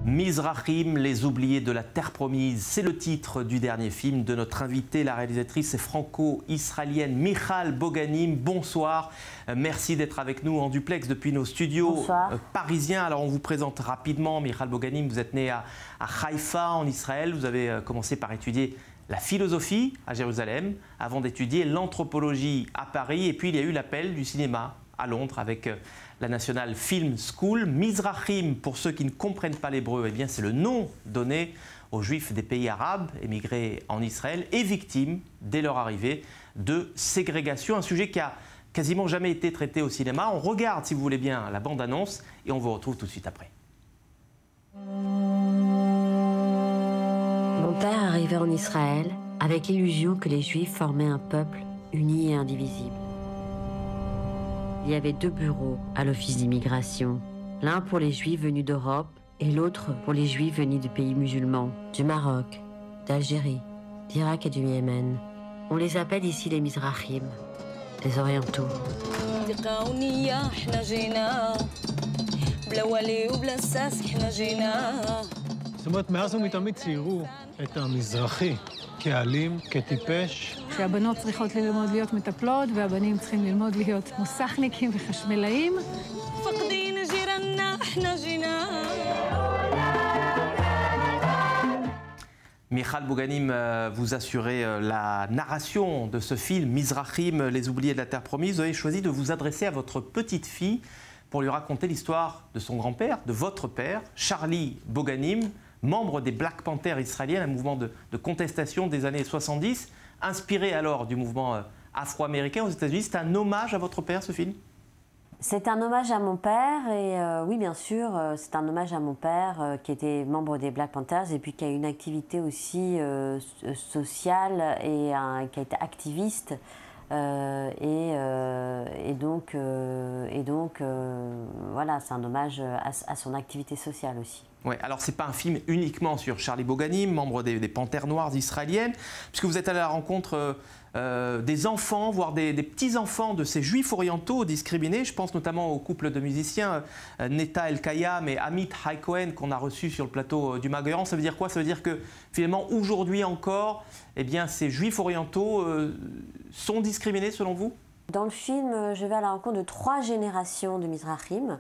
Mizrahim, les oubliés de la terre promise, c'est le titre du dernier film de notre invitée, la réalisatrice franco-israélienne Michal Boganim. Bonsoir, merci d'être avec nous en duplex depuis nos studios parisiens. Alors on vous présente rapidement, Michal Boganim, vous êtes née à Haïfa en Israël, vous avez commencé par étudier la philosophie à Jérusalem, avant d'étudier l'anthropologie à Paris, et puis il y a eu l'appel du cinéma à Londres avec la National Film School. Mizrahim, pour ceux qui ne comprennent pas l'hébreu, eh bien c'est le nom donné aux Juifs des pays arabes émigrés en Israël et victimes, dès leur arrivée, de ségrégation. Un sujet qui a quasiment jamais été traité au cinéma. On regarde, si vous voulez bien, la bande-annonce et on vous retrouve tout de suite après. Mon père arrivait en Israël avec l'illusion que les Juifs formaient un peuple uni et indivisible. Il y avait deux bureaux à l'office d'immigration, l'un pour les Juifs venus d'Europe et l'autre pour les Juifs venus de pays musulmans, du Maroc, d'Algérie, d'Irak et du Yémen. On les appelle ici les Mizrahim, les Orientaux. זאת אומרת, מאז ומתמיד ציירו את המזרחי כאלים, כטיפש. שהבנות צריכות ללמוד להיות מטפלות, והבנים צריכים ללמוד להיות מוסכניקים וחשמלאים. פקדין ג'ירנה, אחנה ג'ינה. Michal Boganim, vous assurez la narration de ce film, Mizrahim, les oubliés de la terre promise. Vous avez choisi de vous adresser à votre petite fille pour lui raconter l'histoire de son grand-père, de votre père, Charlie Boganim, membre des Black Panthers israéliens, un mouvement de contestation des années 70, inspiré alors du mouvement afro-américain aux États-Unis. C'est un hommage à votre père, ce film ? C'est un hommage à mon père et oui, bien sûr, c'est un hommage à mon père qui était membre des Black Panthers et puis qui a une activité aussi sociale et qui a été activiste. Et donc voilà, c'est un hommage à son activité sociale aussi. Ouais, alors c'est pas un film uniquement sur Charlie Boganim, membre des Panthères noires israéliennes, puisque vous êtes allé à la rencontre des enfants, voire des petits-enfants de ces juifs orientaux discriminés. Je pense notamment au couple de musiciens Neta El-Kayam et Amit Haïkohen qu'on a reçus sur le plateau du Magaran. Ça veut dire quoi? Ça veut dire que finalement aujourd'hui encore, eh bien, ces juifs orientaux sont discriminés selon vous? Dans le film, je vais à la rencontre de 3 générations de Mizrahim.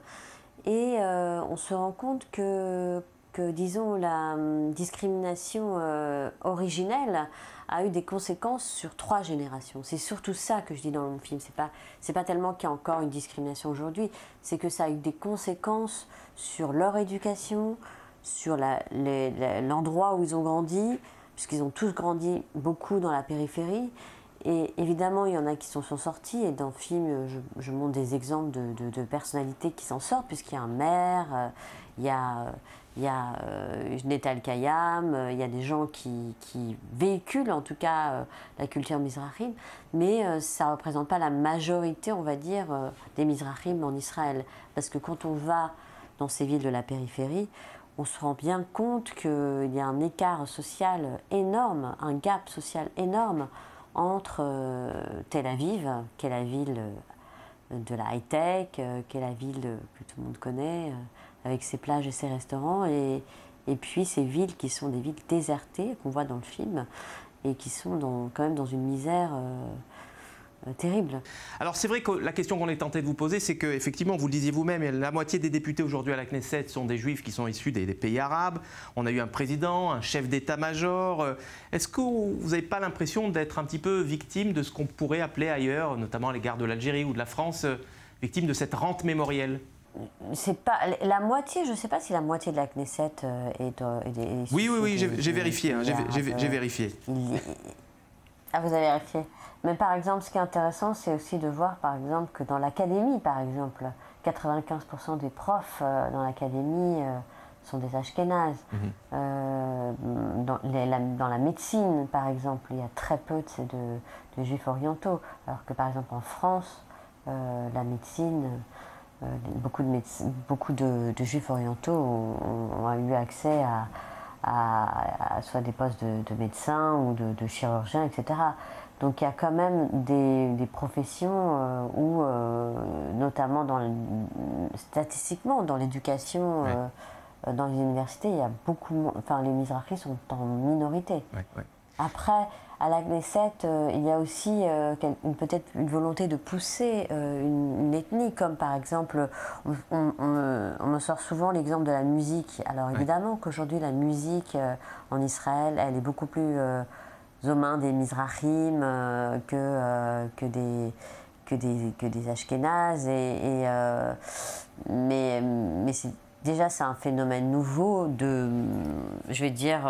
Et on se rend compte que disons, la discrimination originelle a eu des conséquences sur 3 générations. C'est surtout ça que je dis dans mon film. C'est pas tellement qu'il y a encore une discrimination aujourd'hui, c'est que ça a eu des conséquences sur leur éducation, sur l'endroit où ils ont grandi, puisqu'ils ont tous grandi beaucoup dans la périphérie. Et évidemment, il y en a qui s'en sont sortis, et dans le film, je montre des exemples de personnalités qui s'en sortent, puisqu'il y a un maire, il y a Neta El-Kayam, il y a des gens qui véhiculent en tout cas la culture Mizrahim, mais ça ne représente pas la majorité, on va dire, des Mizrahim en Israël. Parce que quand on va dans ces villes de la périphérie, on se rend bien compte qu'il y a un écart social énorme, un gap social énorme, entre Tel Aviv, qui est la ville de la high-tech, qui est la ville que tout le monde connaît, avec ses plages et ses restaurants, et puis ces villes qui sont des villes désertées, qu'on voit dans le film, et qui sont quand même dans une misère terrible. Alors c'est vrai que la question qu'on est tenté de vous poser, c'est qu'effectivement, vous le disiez vous-même, la moitié des députés aujourd'hui à la Knesset sont des juifs qui sont issus des pays arabes. On a eu un président, un chef d'état-major. Est-ce que vous n'avez pas l'impression d'être un petit peu victime de ce qu'on pourrait appeler ailleurs, notamment à l'égard de l'Algérie ou de la France, victime de cette rente mémorielle? C'est pas la moitié, je ne sais pas si la moitié de la Knesset est oui, j'ai vérifié, j'ai vérifié. Ah, vous avez vérifié. Mais par exemple, ce qui est intéressant, c'est aussi de voir, par exemple, que dans l'académie, par exemple, 95% des profs dans l'académie sont des Ashkénazes. Dans la médecine, par exemple, il y a très peu de juifs orientaux. Alors que, par exemple, en France, la médecine, beaucoup de juifs orientaux ont eu accès à soit des postes de médecins ou de chirurgiens, etc. Donc il y a quand même des professions où, notamment statistiquement dans l'éducation, dans les universités, il y a beaucoup, enfin les Mizrahis sont en minorité. Ouais, ouais. Après, à la Knesset, il y a aussi peut-être une volonté de pousser une ethnie, comme par exemple, on me sort souvent l'exemple de la musique. Alors évidemment qu'aujourd'hui, la musique en Israël, elle est beaucoup plus aux mains des Mizrahim que des Ashkénazes. Mais déjà, c'est un phénomène nouveau de, je vais dire...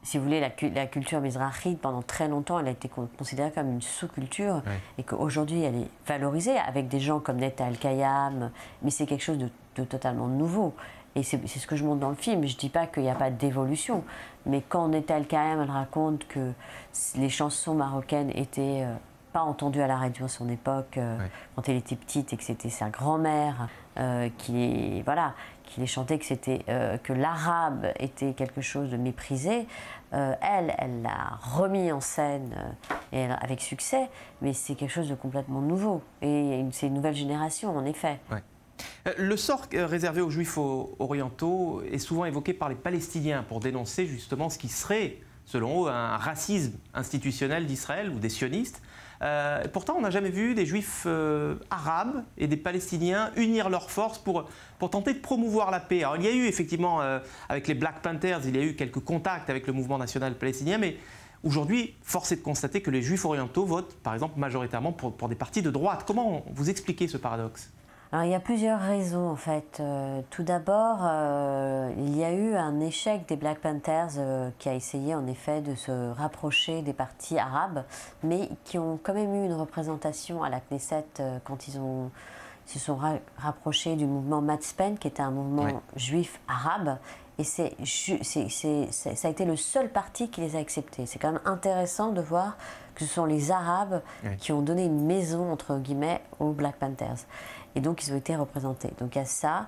si vous voulez, la culture mizrahite, pendant très longtemps, elle a été considérée comme une sous-culture, et qu'aujourd'hui, elle est valorisée avec des gens comme Netta Al-Kayam, mais c'est quelque chose de totalement nouveau. Et c'est ce que je montre dans le film. Je ne dis pas qu'il n'y a pas d'évolution, mais quand Netta Al-Kayam, elle raconte que les chansons marocaines étaient pas entendues à la radio à son époque, quand elle était petite, et que c'était sa grand-mère qui les chantait, que l'arabe était quelque chose de méprisé. Elle l'a remis en scène avec succès, mais c'est quelque chose de complètement nouveau. Et c'est une nouvelle génération, en effet. Ouais. Le sort réservé aux Juifs orientaux est souvent évoqué par les Palestiniens pour dénoncer justement ce qui serait, selon eux, un racisme institutionnel d'Israël ou des sionistes. Pourtant, on n'a jamais vu des Juifs arabes et des Palestiniens unir leurs forces pour tenter de promouvoir la paix. Alors, il y a eu effectivement, avec les Black Panthers, il y a eu quelques contacts avec le mouvement national palestinien, mais aujourd'hui, force est de constater que les Juifs orientaux votent, par exemple, majoritairement pour des partis de droite. Comment vous expliquez ce paradoxe ? Alors, il y a plusieurs raisons, en fait. Tout d'abord, il y a eu un échec des Black Panthers qui a essayé, en effet, de se rapprocher des partis arabes, mais qui ont quand même eu une représentation à la Knesset quand ils se sont rapprochés du mouvement Matzpen, qui était un mouvement juif arabe. Et ça a été le seul parti qui les a acceptés. C'est quand même intéressant de voir que ce sont les Arabes qui ont donné une maison, entre guillemets, aux Black Panthers. Et donc, ils ont été représentés. Donc, il y a ça.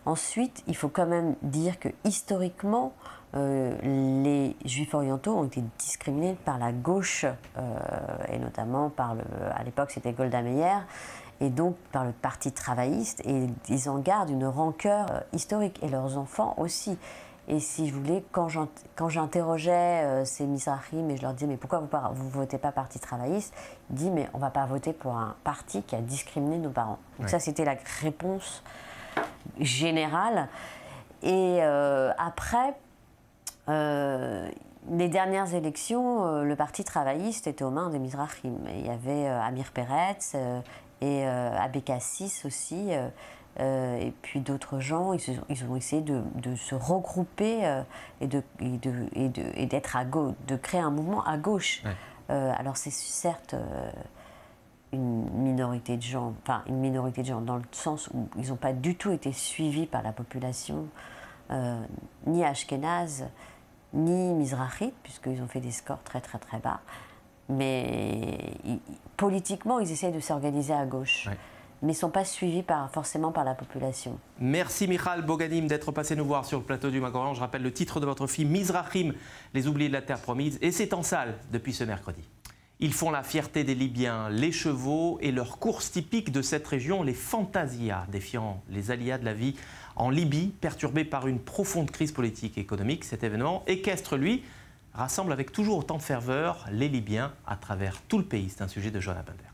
Ensuite, il faut quand même dire que, historiquement, les Juifs orientaux ont été discriminés par la gauche, et notamment à l'époque, c'était Golda Meir, et donc par le Parti travailliste. Et ils en gardent une rancœur historique, et leurs enfants aussi. Et si vous voulez, quand j'interrogeais ces Mizrahim et je leur disais mais pourquoi vous ne votez pas Parti travailliste, ils disent mais on ne va pas voter pour un parti qui a discriminé nos parents. Donc ça c'était la réponse générale. Et après, les dernières élections, le Parti travailliste était aux mains des Mizrahim. Il y avait Amir Peretz et Abekassis aussi. Et puis d'autres gens, ils ont essayé de se regrouper et d'être à gauche, de créer un mouvement à gauche. Alors c'est certes une minorité de gens dans le sens où ils n'ont pas du tout été suivis par la population, ni ashkénaze, ni mizrahite, puisqu'ils ont fait des scores très très très bas. Mais politiquement, ils essayent de s'organiser à gauche. Mais ne sont pas suivis forcément par la population. Merci Michal Boganim d'être passé nous voir sur le plateau du Mac-Orient. Je rappelle le titre de votre film Mizrahim, les oubliés de la terre promise, et c'est en salle depuis ce mercredi. Ils font la fierté des Libyens, les chevaux et leurs courses typiques de cette région, les fantasias, défiant les aléas de la vie en Libye, perturbée par une profonde crise politique et économique. Cet événement équestre, lui, rassemble avec toujours autant de ferveur les Libyens à travers tout le pays. C'est un sujet de Johanna Bender.